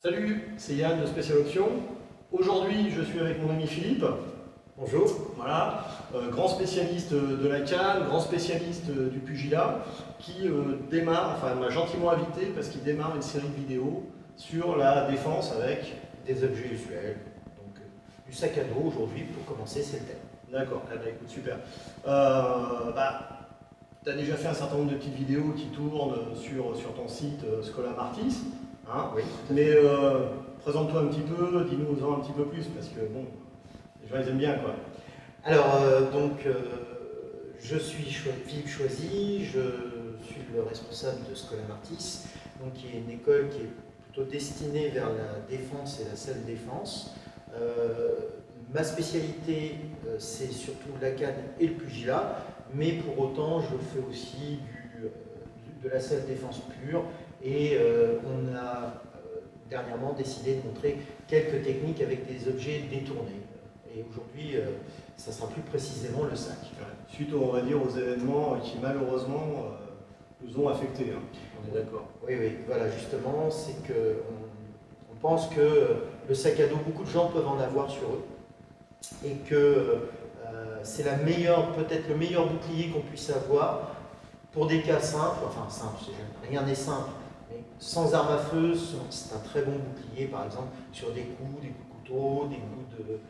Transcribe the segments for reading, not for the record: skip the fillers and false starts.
Salut, c'est Yann de Special Options. Aujourd'hui, je suis avec mon ami Philippe. Bonjour. Voilà, grand spécialiste de la canne, grand spécialiste du pugilat, qui démarre, enfin m'a gentiment invité parce qu'il démarre une série de vidéos sur la défense avec Des objets usuels. Donc, du sac à dos aujourd'hui, pour commencer, c'est le thème. D'accord, eh ben, écoute, super. Tu as déjà fait un certain nombre de petites vidéos qui tournent sur ton site Schola Martis. Hein, Oui. mais présente-toi un petit peu, dis-nous-en un petit peu plus, parce que bon, les gens ils aiment bien quoi. Alors, je suis Philippe Choisy, je suis le responsable de Schola Martis, donc qui est une école qui est plutôt destinée vers la défense et la self-défense. Ma spécialité, c'est surtout la canne et le pugilat, mais pour autant, je fais aussi de la self-défense pure. Et on a dernièrement décidé de montrer quelques techniques avec des objets détournés. Et aujourd'hui, ça sera plus précisément le sac. Suite, on va dire, aux événements qui malheureusement nous ont affectés. Hein. On est d'accord. Oui, oui, voilà, justement, c'est que on pense que le sac à dos, beaucoup de gens peuvent en avoir sur eux. Et que c'est peut-être le meilleur bouclier qu'on puisse avoir pour des cas simples, enfin simples, rien n'est simple. Mais sans arme à feu, c'est un très bon bouclier, par exemple, sur des coups de couteau, des coups de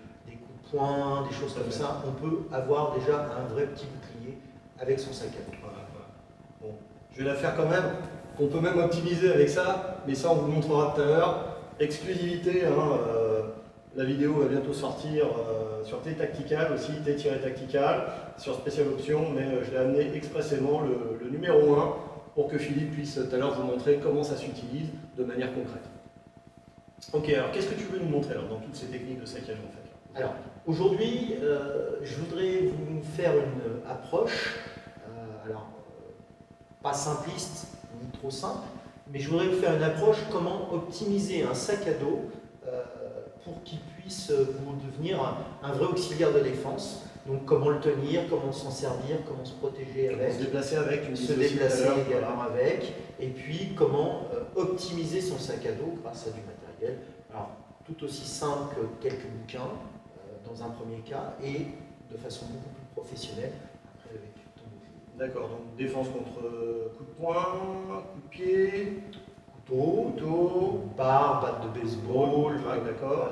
poing, des choses comme ça. On peut avoir déjà un vrai petit bouclier avec son sac à dos. Voilà. Bon, je vais la faire quand même. On peut même optimiser avec ça, mais ça on vous montrera tout à l'heure. Exclusivité, hein, la vidéo va bientôt sortir sur T-Tactical aussi, T-Tactical, sur Special Options, mais je l'ai amené expressément le numéro 1 pour que Philippe puisse tout à l'heure vous montrer comment ça s'utilise de manière concrète. Ok, alors qu'est-ce que tu veux nous montrer alors, dans toutes ces techniques de saccage en fait? Alors, aujourd'hui, je voudrais vous faire une approche, pas simpliste ni trop simple, mais je voudrais vous faire une approche comment optimiser un sac à dos pour qu'il puisse vous devenir un vrai auxiliaire de défense. Donc comment le tenir, comment s'en servir, comment se protéger avec. Se déplacer avec, se déplacer également avec, et puis comment optimiser son sac à dos grâce à du matériel. Alors, tout aussi simple que quelques bouquins dans un premier cas, et de façon beaucoup plus professionnelle après avec ton bouclier. D'accord, donc défense contre coup de poing, coup de pied, couteau, barre, batte de baseball, d'accord.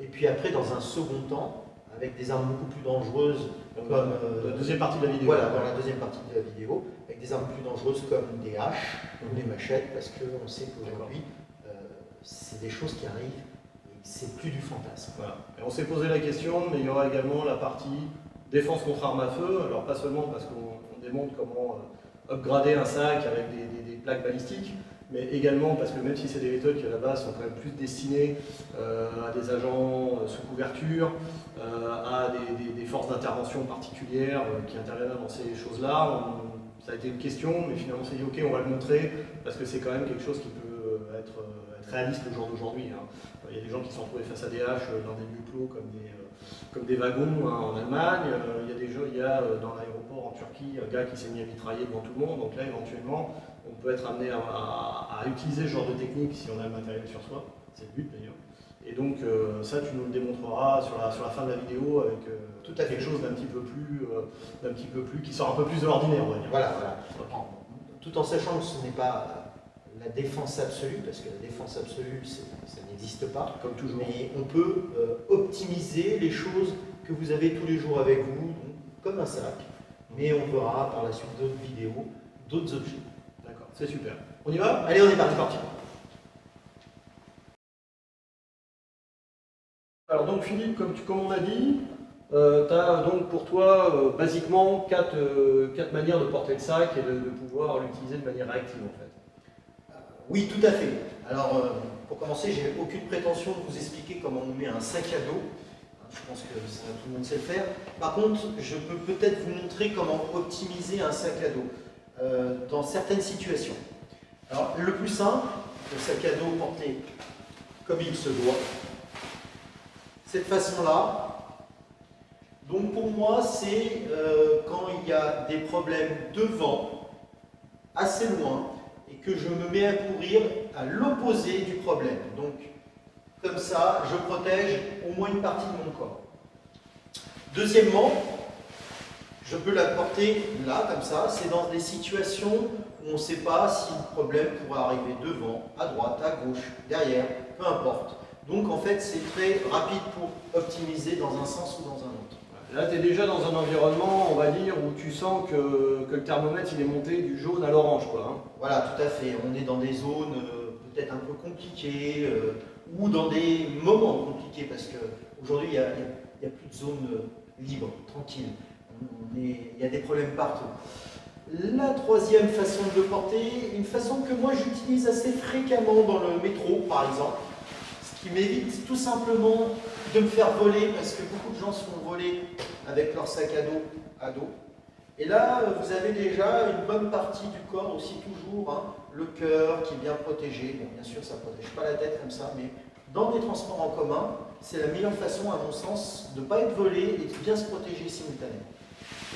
Et puis après, dans un second temps, avec des armes beaucoup plus dangereuses, comme la deuxième partie de la vidéo. Voilà, dans la deuxième partie de la vidéo, avec des armes plus dangereuses comme des haches ou des machettes, parce qu'on sait qu'aujourd'hui, c'est des choses qui arrivent et c'est plus du fantasme. Voilà. Et on s'est posé la question, mais il y aura également la partie défense contre arme à feu. Alors pas seulement parce qu'on démontre comment upgrader un sac avec des plaques balistiques, mais également parce que même si c'est des méthodes qui à la base sont quand même plus destinées à des agents sous couverture, à des forces d'intervention particulières qui interviennent dans ces choses-là, ça a été une question, mais finalement on s'est dit ok, on va le montrer parce que c'est quand même quelque chose qui peut être réaliste le jour d'aujourd'hui. Hein. Il y a des gens qui se sont retrouvés face à des haches dans des lieux clos comme des wagons hein, en Allemagne. Il y a dans l'aéroport en Turquie un gars qui s'est mis à mitrailler devant tout le monde. Donc là, éventuellement, on peut être amené à utiliser ce genre de technique si on a le matériel sur soi. C'est le but d'ailleurs. Et donc ça, tu nous le démontreras sur la fin de la vidéo avec tout à fait quelque chose d'un petit peu plus, qui sort un peu plus de l'ordinaire, on va dire. Voilà, voilà. Okay. Tout en sachant que ce n'est pas la défense absolue, parce que la défense absolue, ça n'existe pas. Comme toujours. Mais on peut optimiser les choses que vous avez tous les jours avec vous, donc, comme un sac. Mais on verra par la suite d'autres vidéos, d'autres objets. D'accord, c'est super. On y va? Allez, on est parti. Alors donc Philippe, comme on a dit, tu as donc pour toi basiquement quatre manières de porter le sac et de pouvoir l'utiliser de manière réactive en fait. Oui, tout à fait. Alors, pour commencer, j'ai aucune prétention de vous expliquer comment on met un sac à dos. Je pense que ça, tout le monde sait le faire. Par contre, je peux peut-être vous montrer comment optimiser un sac à dos dans certaines situations. Alors, le plus simple, le sac à dos porté comme il se doit, cette façon-là. Donc, pour moi, c'est quand il y a des problèmes devant, assez loin, et que je me mets à courir à l'opposé du problème. Donc, comme ça, je protège au moins une partie de mon corps. Deuxièmement, je peux la porter là, comme ça. C'est dans des situations où on ne sait pas si le problème pourrait arriver devant, à droite, à gauche, derrière, peu importe. Donc, en fait, c'est très rapide pour optimiser dans un sens ou dans un autre. Là, tu es déjà dans un environnement, on va dire, où tu sens que le thermomètre il est monté du jaune à l'orange, quoi. Hein. Voilà, tout à fait. On est dans des zones peut-être un peu compliquées ou dans des moments compliqués parce qu'aujourd'hui, il n'y a plus de zone libre, tranquille. Il y a des problèmes partout. La troisième façon de le porter, une façon que moi j'utilise assez fréquemment dans le métro, par exemple, ce qui m'évite tout simplement de me faire voler parce que beaucoup de gens se font voler avec leur sac à dos. Et là, vous avez déjà une bonne partie du corps aussi toujours, hein, le cœur qui est bien protégé. Bon, bien sûr, ça ne protège pas la tête comme ça, mais dans les transports en commun, c'est la meilleure façon, à mon sens, de ne pas être volé et de bien se protéger simultanément.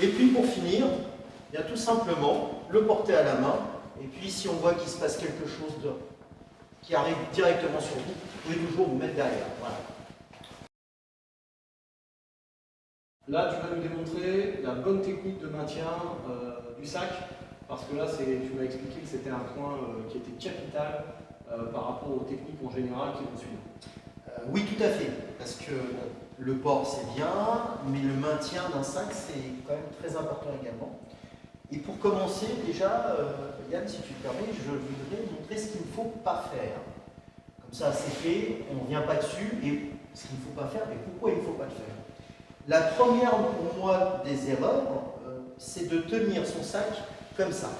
Et puis pour finir, bien tout simplement, le porter à la main. Et puis si on voit qu'il se passe quelque chose qui arrive directement sur vous, vous pouvez toujours vous mettre derrière. Voilà. Là, tu vas nous démontrer la bonne technique de maintien du sac, parce que là, tu m'as expliqué que c'était un point qui était capital par rapport aux techniques en général qui vont suivre. Oui, tout à fait, parce que bon, le port c'est bien, mais le maintien d'un sac c'est quand même très important également. Et pour commencer, déjà, Yann, si tu le permets, je voudrais montrer ce qu'il ne faut pas faire. Comme ça, c'est fait, on ne revient pas dessus, et ce qu'il ne faut pas faire, et pourquoi il ne faut pas le faire. La première, pour moi, des erreurs, c'est de tenir son sac comme ça.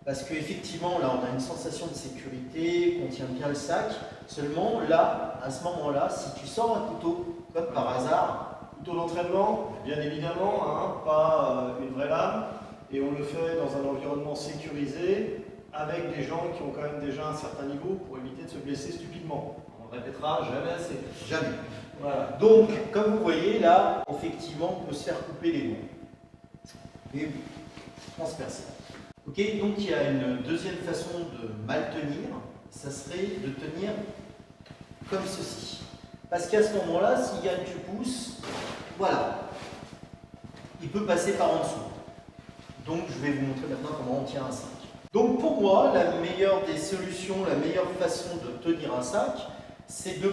Parce qu'effectivement, là, on a une sensation de sécurité, qu'on tient bien le sac. Seulement, là, à ce moment-là, si tu sors un couteau, comme par hasard... Couteau d'entraînement, bien évidemment, hein, pas une vraie lame. Et on le fait dans un environnement sécurisé, avec des gens qui ont quand même déjà un certain niveau pour éviter de se blesser stupidement. On le répétera jamais assez. Jamais. Voilà. Donc, comme vous voyez, là, effectivement, on peut se faire couper les doigts. Et transpercer. Ok, donc il y a une deuxième façon de mal tenir, ça serait de tenir comme ceci. Parce qu'à ce moment-là, si Yann tu pousses, voilà, il peut passer par en dessous. Donc je vais vous montrer maintenant comment on tient un sac. Donc pour moi, la meilleure des solutions, la meilleure façon de tenir un sac, c'est de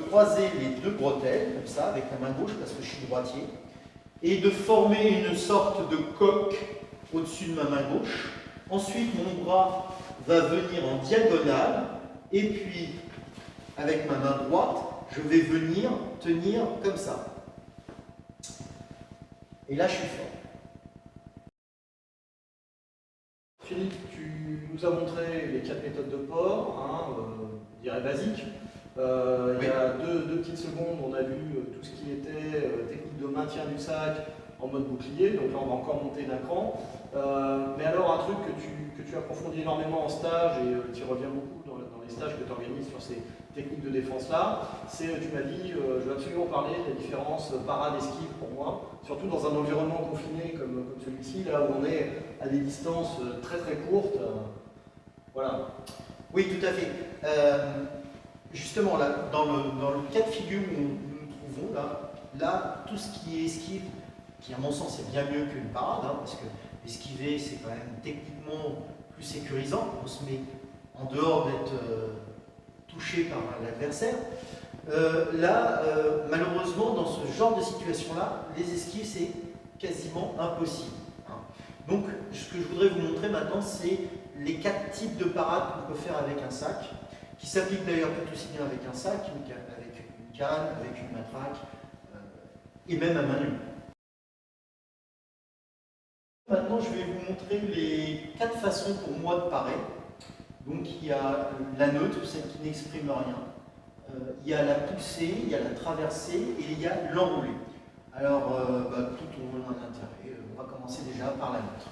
croiser les deux bretelles, comme ça, avec la main gauche, parce que je suis droitier, et de former une sorte de coque au-dessus de ma main gauche. Ensuite, mon bras va venir en diagonale, et puis, avec ma main droite, je vais venir tenir comme ça. Et là, je suis fort. Philippe, tu nous as montré les 4 méthodes de port, hein, je dirais basiques. Oui. Il y a deux petites secondes, on a vu tout ce qui était technique de maintien du sac en mode bouclier, donc là on va encore monter d'un cran. Mais alors un truc que tu approfondis énormément en stage, et tu reviens beaucoup dans les stages que tu organises sur ces techniques de défense là, c'est, tu m'as dit, je veux absolument parler de la différence parade-esquive pour moi, surtout dans un environnement confiné comme celui-ci, là où on est à des distances très très courtes. Voilà. Oui, tout à fait. Justement, là, dans le cas de figure où nous nous trouvons, là, tout ce qui est esquive, qui à mon sens est bien mieux qu'une parade, hein, parce que esquiver c'est quand même techniquement plus sécurisant, on se met en dehors d'être touché par l'adversaire. Malheureusement, dans ce genre de situation-là, les esquives c'est quasiment impossible. Hein. Donc, ce que je voudrais vous montrer maintenant, c'est les 4 types de parades qu'on peut faire avec un sac, qui s'appliquent d'ailleurs tout aussi bien avec un sac, avec une canne, avec une matraque, et même à main nue. Maintenant, je vais vous montrer les 4 façons pour moi de parer. Donc, il y a la neutre, celle qui n'exprime rien. Il y a la poussée, il y a la traversée et il y a l'enroulé. Alors, tout au long de l'intérêt, on va commencer déjà par la neutre.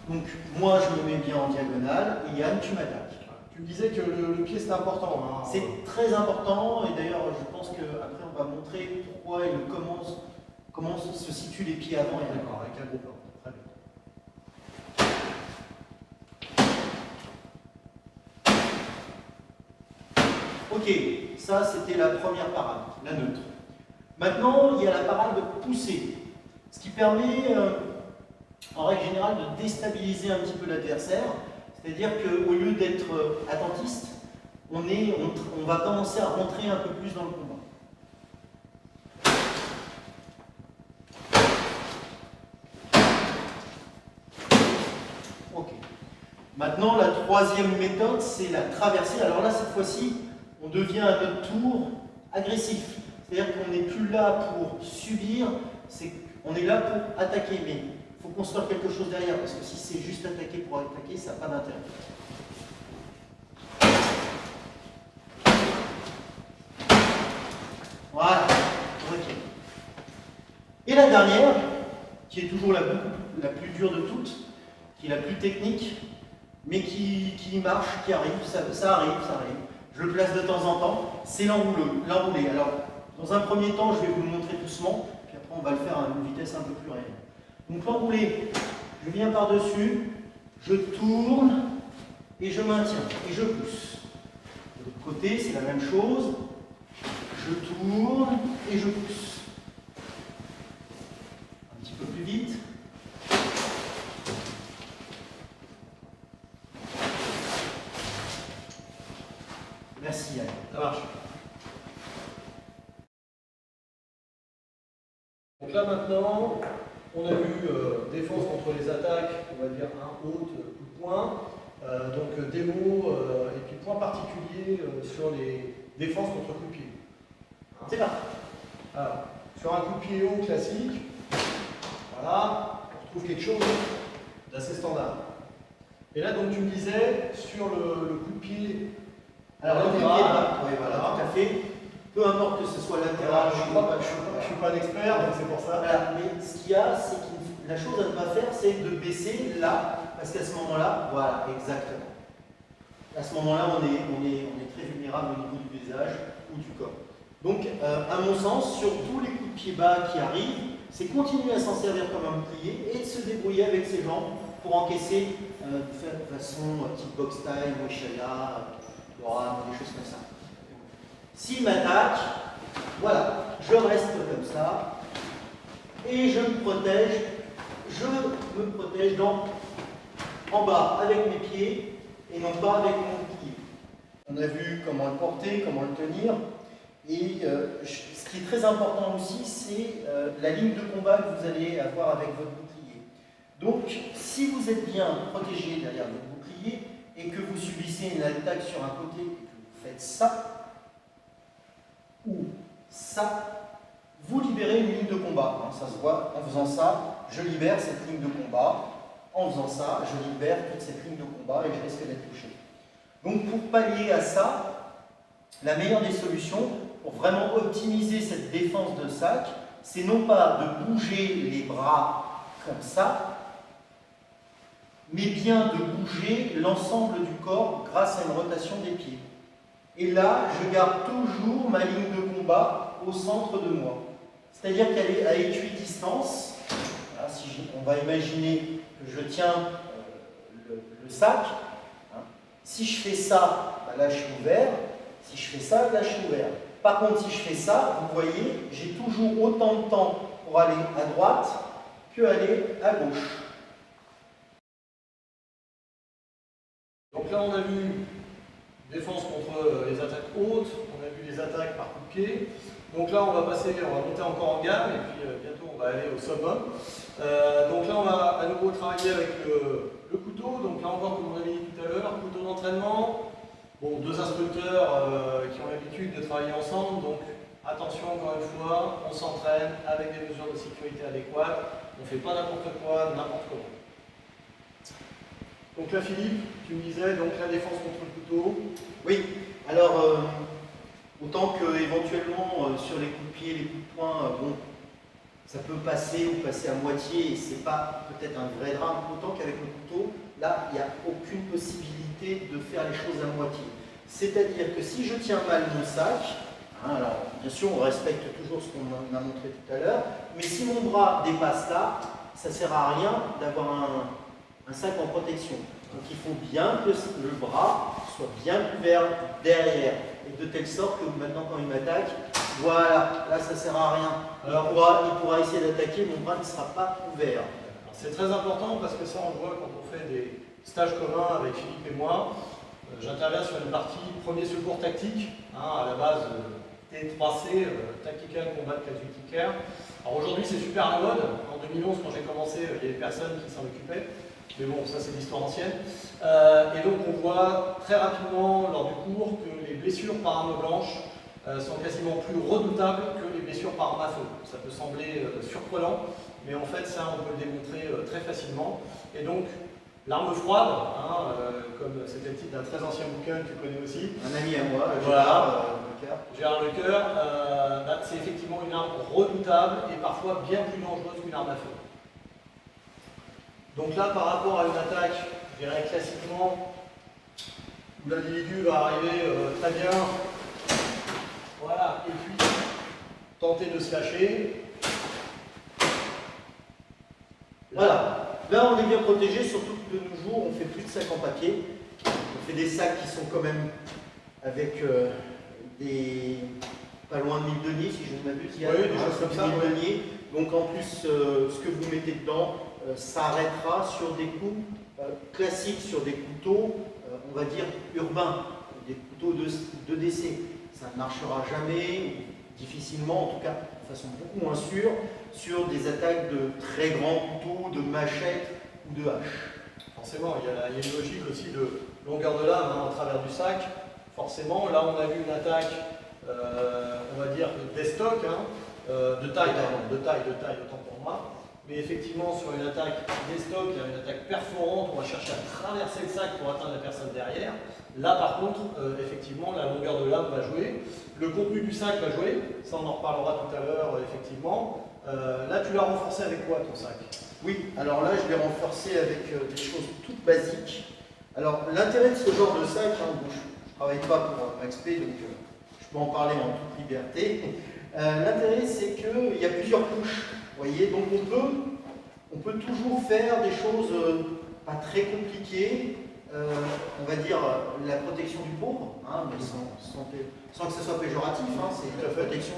Donc, moi, je me mets bien en diagonale et Yann, tu m'attaques. Tu me disais que le pied c'est important. Hein. C'est très important et d'ailleurs, je pense qu'après, on va montrer pourquoi et comment se situent les pieds avant et après. D'accord, avec un gros plan. Très bien. Ok, ça c'était la première parade, la neutre. Maintenant, il y a la parade poussée, ce qui permet, en règle générale, de déstabiliser un petit peu l'adversaire. C'est-à-dire qu'au lieu d'être attentiste, on va commencer à rentrer un peu plus dans le combat. Ok. Maintenant, la troisième méthode, c'est la traversée. Alors là, cette fois-ci, on devient à notre tour agressif. C'est-à-dire qu'on n'est plus là pour subir, on est là pour attaquer. Mais il faut construire quelque chose derrière, parce que si c'est juste attaquer pour attaquer, ça n'a pas d'intérêt. Voilà. Ok. Et la dernière, qui est toujours la plus dure de toutes, qui est la plus technique, mais qui marche, qui arrive, ça arrive. Je le place de temps en temps, c'est l'enroulé. Alors, dans un premier temps, je vais vous le montrer doucement, puis après on va le faire à une vitesse un peu plus réelle. Donc l'enroulé, je viens par-dessus, je tourne, et je maintiens, et je pousse. De l'autre côté, c'est la même chose, je tourne, et je pousse. Un petit peu plus vite. Merci Yann. Ça marche. Donc là maintenant, on a vu défense contre les attaques, on va dire un haut coup de poing, donc démo et puis point particulier sur les défenses contre coup de pied. Hein. C'est parti. Alors, sur un coup de pied haut classique, voilà, on retrouve quelque chose d'assez standard. Et là donc tu me disais sur le coup de pied. Alors le coup de pied bas, oui, voilà, tout à fait. Peu importe que ce soit latéral, Je ne suis pas un expert, donc c'est pour ça. Voilà, mais ce qu'il y a, c'est que la chose à ne pas faire, c'est de baisser là, parce qu'à ce moment-là, voilà, exactement. À ce moment-là, on est très vulnérable au niveau du visage ou du corps. Donc, à mon sens, sur tous les coups de pied bas qui arrivent, c'est continuer à s'en servir comme un bouclier et de se débrouiller avec ses jambes pour encaisser de façon type box style, Moishaya, Loran, des choses comme ça. S'il m'attaque, voilà, je reste comme ça et je me protège en bas avec mes pieds et non pas avec mon bouclier. On a vu comment le porter, comment le tenir. Et ce qui est très important aussi, c'est la ligne de combat que vous allez avoir avec votre bouclier. Donc, si vous êtes bien protégé derrière votre bouclier et que vous subissez une attaque sur un côté et que vous faites ça, ou ça, vous libérez une ligne de combat. Hein, ça se voit, en faisant ça, je libère cette ligne de combat. En faisant ça, je libère toute cette ligne de combat et je risque d'être touché. Donc, pour pallier à ça, la meilleure des solutions, pour vraiment optimiser cette défense de sac, c'est non pas de bouger les bras comme ça, mais bien de bouger l'ensemble du corps grâce à une rotation des pieds. Et là, je garde toujours ma ligne de combat au centre de moi. C'est-à-dire qu'elle est à équidistance. Voilà, on va imaginer que je tiens le sac. Hein. Si je fais ça, ben là je suis ouvert. Si je fais ça, là je suis ouvert. Par contre, si je fais ça, vous voyez, j'ai toujours autant de temps pour aller à droite que aller à gauche. Donc là, on a vu défense contre les attaques hautes, on a vu les attaques par coup de pied. Donc là, on va monter encore en gamme et puis bientôt on va aller au summum. Donc là, on va à nouveau travailler avec le couteau. Donc là encore, comme on avait dit tout à l'heure, couteau d'entraînement. Bon, deux instructeurs qui ont l'habitude de travailler ensemble, donc attention encore une fois, on s'entraîne avec des mesures de sécurité adéquates, on ne fait pas n'importe quoi, n'importe comment. Donc là Philippe, tu me disais donc la défense contre le couteau. Oui, alors autant que éventuellement sur les coups de pied, les coups de poing, bon, ça peut passer ou passer à moitié et c'est pas peut-être un vrai drame, autant qu'avec le couteau, là il n'y a aucune possibilité de faire les choses à moitié. C'est-à-dire que si je tiens mal mon sac, hein, alors bien sûr on respecte toujours ce qu'on a montré tout à l'heure, mais si mon bras dépasse là, ça ne sert à rien d'avoir un sac en protection. Donc il faut bien que le bras soit bien couvert derrière. et de telle sorte que maintenant quand il m'attaque, voilà, là ça sert à rien. Alors, Il pourra essayer d'attaquer, mon bras ne sera pas ouvert. c'est très important parce que ça on le voit quand on fait des stages communs avec Philippe et moi. J'interviens sur une partie premier secours tactique, à la base T3C, Tactical Combat Casualty Care. Alors aujourd'hui c'est super à la mode. En 2011 quand j'ai commencé, il y avait personne qui s'en occupait. Mais bon, ça c'est l'histoire ancienne. Et donc on voit très rapidement lors du cours que les blessures par arme blanche sont quasiment plus redoutables que les blessures par arme à feu. Ça peut sembler surprenant, mais en fait ça on peut le démontrer très facilement. Et donc l'arme froide, comme c'était le titre d'un très ancien bouquin que tu connais aussi. Un ami à moi, Gérard Lecœur, c'est effectivement une arme redoutable et parfois bien plus dangereuse qu'une arme à feu. Donc là, par rapport à une attaque, je dirais classiquement, où l'individu va arriver très bien, voilà, et puis tenter de se lâcher. Voilà. Là, on est bien protégé, surtout que de nos jours, on fait plus de sacs en papier. On fait des sacs qui sont quand même avec pas loin de 1000 deniers, si je ne m'abuse. Il y a des choses comme ça. 1000 deniers. Donc en plus, ce que vous mettez dedans s'arrêtera sur des coups classiques, sur des couteaux, on va dire urbains, des couteaux de décès. Ça ne marchera jamais, difficilement, en tout cas de façon beaucoup moins sûre, sur des attaques de très grands couteaux, de machettes ou de haches. Forcément, il y a une logique aussi de longueur de lame au travers du sac. Forcément, là on a vu une attaque, on va dire d'estoc, de taille, autant pour moi. Mais effectivement, sur une attaque d'estoc, il y a une attaque perforante, on va chercher à traverser le sac pour atteindre la personne derrière. Là, par contre, effectivement, la longueur de lame va jouer. Le contenu du sac va jouer, ça on en reparlera tout à l'heure, effectivement. Là, tu l'as renforcé avec quoi, ton sac? Oui, alors là, je l'ai renforcé avec des choses toutes basiques. Alors, l'intérêt de ce genre de sac, bon, je ne travaille pas pour MaxP, donc je peux en parler en toute liberté. L'intérêt, c'est qu'il y a plusieurs couches. Vous voyez, donc on peut toujours faire des choses pas très compliquées, on va dire la protection du pauvre, mais sans que ce soit péjoratif, c'est la protection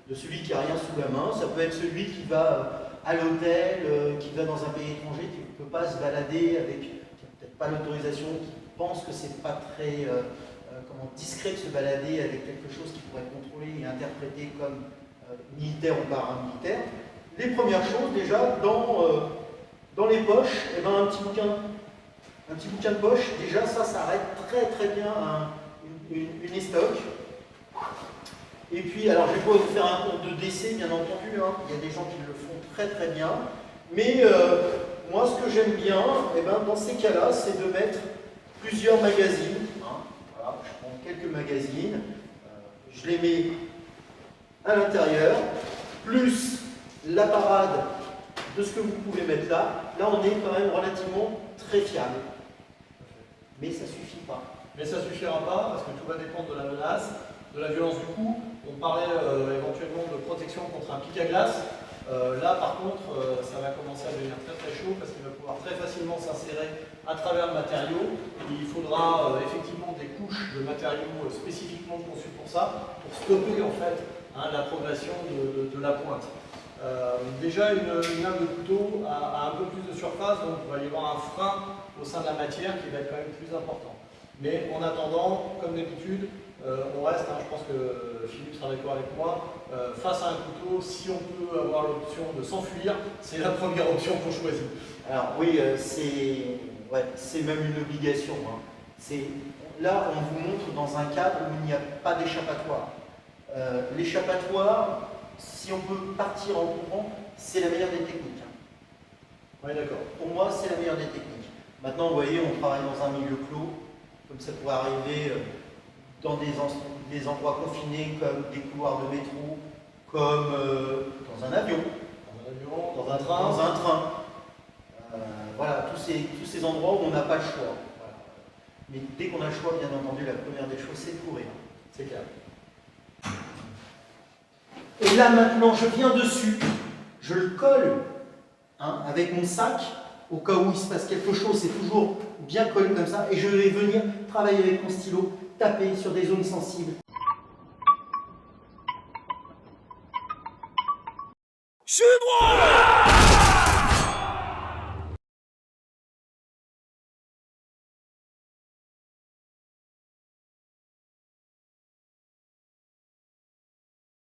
de celui qui n'a rien sous la main. Ça peut être celui qui va à l'hôtel, qui va dans un pays étranger, qui ne peut pas se balader avec, qui n'a peut-être pas l'autorisation, qui pense que c'est pas très discret de se balader avec quelque chose qu'il pourrait contrôler et interpréter comme militaire ou paramilitaire. Les premières choses, déjà, dans les poches, un petit bouquin de poche, déjà ça arrête très très bien une estoc. Et puis, alors je vais pas vous faire un cours de décès, bien entendu, il y a des gens qui le font très très bien, mais moi ce que j'aime bien, dans ces cas-là, c'est de mettre plusieurs magazines. Voilà, je prends quelques magazines, je les mets à l'intérieur, plus la parade de ce que vous pouvez mettre là. Là, on est quand même relativement très fiable. Mais ça ne suffit pas. Mais ça ne suffira pas parce que tout va dépendre de la menace, de la violence du coup. On parlait éventuellement de protection contre un pic à glace. Là, par contre, ça va commencer à devenir très très chaud parce qu'il va pouvoir très facilement s'insérer à travers le matériau. Et il faudra effectivement des couches de matériaux spécifiquement conçus pour ça, pour stopper en fait la progression de la pointe. Déjà, une lame de couteau a un peu plus de surface, donc il va y avoir un frein au sein de la matière qui va être quand même plus important. Mais en attendant, comme d'habitude, on reste, je pense que Philippe sera d'accord avec moi, face à un couteau, si on peut avoir l'option de s'enfuir, c'est la première option qu'on choisit. Alors oui, c'est même une obligation. Là, on vous montre dans un cadre où il n'y a pas d'échappatoire. L'échappatoire, si on peut partir en courant, c'est la meilleure des techniques. Oui, d'accord. Pour moi, c'est la meilleure des techniques. Maintenant, vous voyez, on travaille dans un milieu clos, comme ça pourrait arriver dans des endroits confinés, comme des couloirs de métro, comme dans un avion. Dans un train. Dans un train. Voilà, tous ces endroits où on n'a pas le choix. Voilà. Mais dès qu'on a le choix, bien entendu, la première des choses, c'est de courir. C'est clair. Et là maintenant, je viens dessus, je le colle avec mon sac, au cas où il se passe quelque chose, c'est toujours bien collé comme ça, et je vais venir travailler avec mon stylo, taper sur des zones sensibles. Je suis droit.